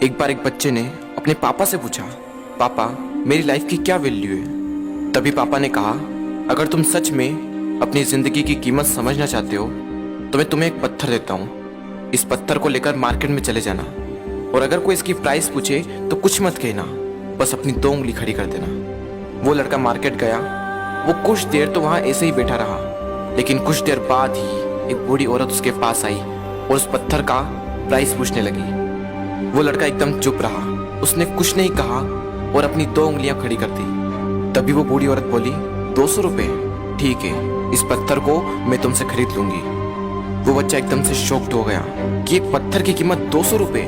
एक बार एक बच्चे ने अपने पापा से पूछा, पापा मेरी लाइफ की क्या वैल्यू है। तभी पापा ने कहा, अगर तुम सच में अपनी जिंदगी की कीमत समझना चाहते हो तो मैं तुम्हें एक पत्थर देता हूँ। इस पत्थर को लेकर मार्केट में चले जाना और अगर कोई इसकी प्राइस पूछे तो कुछ मत कहना, बस अपनी 2 उंगली खड़ी कर देना। वो लड़का मार्केट गया। वो कुछ देर तो वहाँ ऐसे ही बैठा रहा, लेकिन कुछ देर बाद ही एक बूढ़ी औरत उसके पास आई और उस पत्थर का प्राइस पूछने लगी। वो लड़का एकदम चुप रहा, उसने कुछ नहीं कहा और अपनी 2 उंगलियां खड़ी कर दी। तभी वो बूढ़ी औरत बोली, 200 रुपये, ठीक है, इस पत्थर को मैं तुमसे खरीद लूंगी। वो बच्चा एकदम से शॉक्ड हो गया कि एक पत्थर की कीमत 200 रुपये,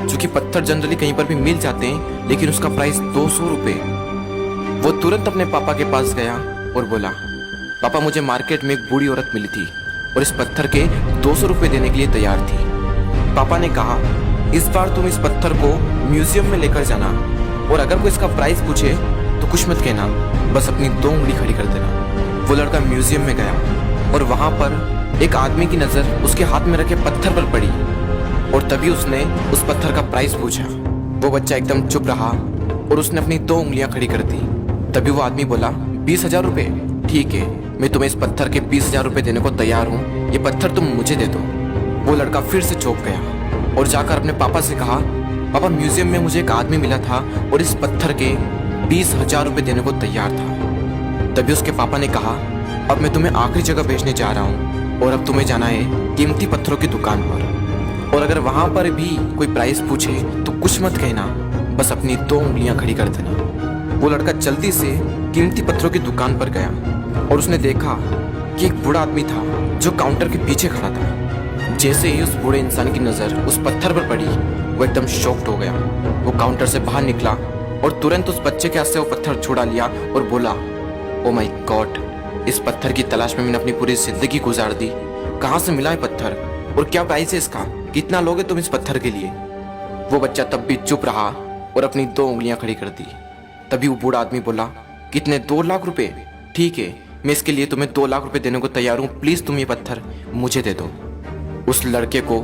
जो कि पत्थर जनरली कहीं पर भी मिल जाते हैं, लेकिन उसका प्राइस 200 रुपये। वो तुरंत अपने पापा के पास गया और बोला, पापा मुझे मार्केट में एक बूढ़ी औरत मिली थी और इस पत्थर के 200 रुपये देने के लिए तैयार थी। पापा ने कहा, इस बार तुम इस पत्थर को म्यूजियम में लेकर जाना और अगर कोई इसका प्राइस पूछे तो कुछ मत कहना, बस अपनी 2 उंगली खड़ी कर देना। वो लड़का म्यूजियम में गया और वहां पर एक आदमी की नजर उसके हाथ में रखे पत्थर पर पड़ी और तभी उसने उस पत्थर का प्राइस पूछा। वो बच्चा एकदम चुप रहा और उसने अपनी 2 उंगलियां खड़ी कर दी। तभी वो आदमी बोला, 20,000 रुपये, ठीक है, मैं तुम्हें इस पत्थर के 20,000 रुपये देने को तैयार हूँ, ये पत्थर तुम मुझे दे दो। वो लड़का फिर से चौंक गया और जाकर अपने पापा से कहा, पापा म्यूजियम में मुझे एक आदमी मिला था और इस पत्थर के 20,000 रुपये देने को तैयार था। तभी उसके पापा ने कहा, अब मैं तुम्हें आखिरी जगह भेजने जा रहा हूँ और अब तुम्हें जाना है कीमती पत्थरों की दुकान पर और अगर वहां पर भी कोई प्राइस पूछे तो कुछ मत कहना, बस अपनी 2 उंगलियां खड़ी कर देना। वो लड़का जल्दी से कीमती पत्थरों की दुकान पर गया और उसने देखा कि एक बूढ़ा आदमी था जो काउंटर के पीछे खड़ा था। जैसे ही उस बूढ़े इंसान की नजर उस पत्थर पर पड़ी, वो एकदम शॉक्ड हो गया। वो काउंटर से बाहर निकला और तुरंत उस बच्चे के हाथ से वो पत्थर छुड़ा लिया और बोला, ओ माय गॉड, इस पत्थर की तलाश में मैंने अपनी पूरी जिंदगी गुजार दी। कहाँ से मिला है पत्थर और क्या प्राइस है इसका, कितना लोगे तुम इस पत्थर के लिए। वो बच्चा तब भी चुप रहा और अपनी 2 उंगलियां खड़ी कर दी। तभी वो बूढ़ा आदमी बोला, कितने, 2 लाख रुपए, ठीक है, मैं इसके लिए तुम्हें 2 लाख रुपए देने को तैयार हूँ, प्लीज तुम ये पत्थर मुझे दे दो। उस लड़के को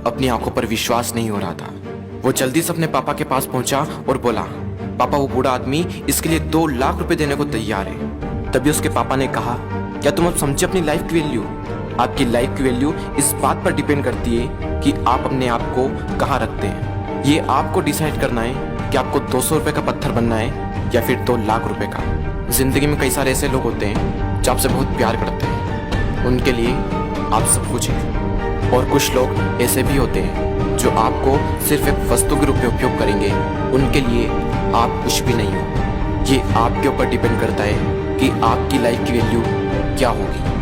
अपनी आंखों पर विश्वास नहीं हो रहा था। वो जल्दी से अपने पापा के पास पहुंचा और बोला, पापा वो बूढ़ा आदमी इसके लिए 2 लाख रुपए देने को तैयार है। तभी उसके पापा ने कहा, क्या तुम अब समझे अपनी लाइफ की वैल्यू? आपकी लाइफ की वैल्यू इस बात पर डिपेंड करती है कि आप अपने आप को कहाँ रखते हैं। ये आपको डिसाइड करना है कि आपको 200 रुपये का पत्थर बनना है या फिर 2 लाख रुपए का। जिंदगी में कई सारे ऐसे लोग होते हैं जो आपसे बहुत प्यार करते हैं, उनके लिए आप सब कुछ हैं, और कुछ लोग ऐसे भी होते हैं जो आपको सिर्फ एक वस्तु के रूप में उपयोग करेंगे, उनके लिए आप कुछ भी नहीं हो। ये आपके ऊपर डिपेंड करता है कि आपकी लाइफ की वैल्यू क्या होगी।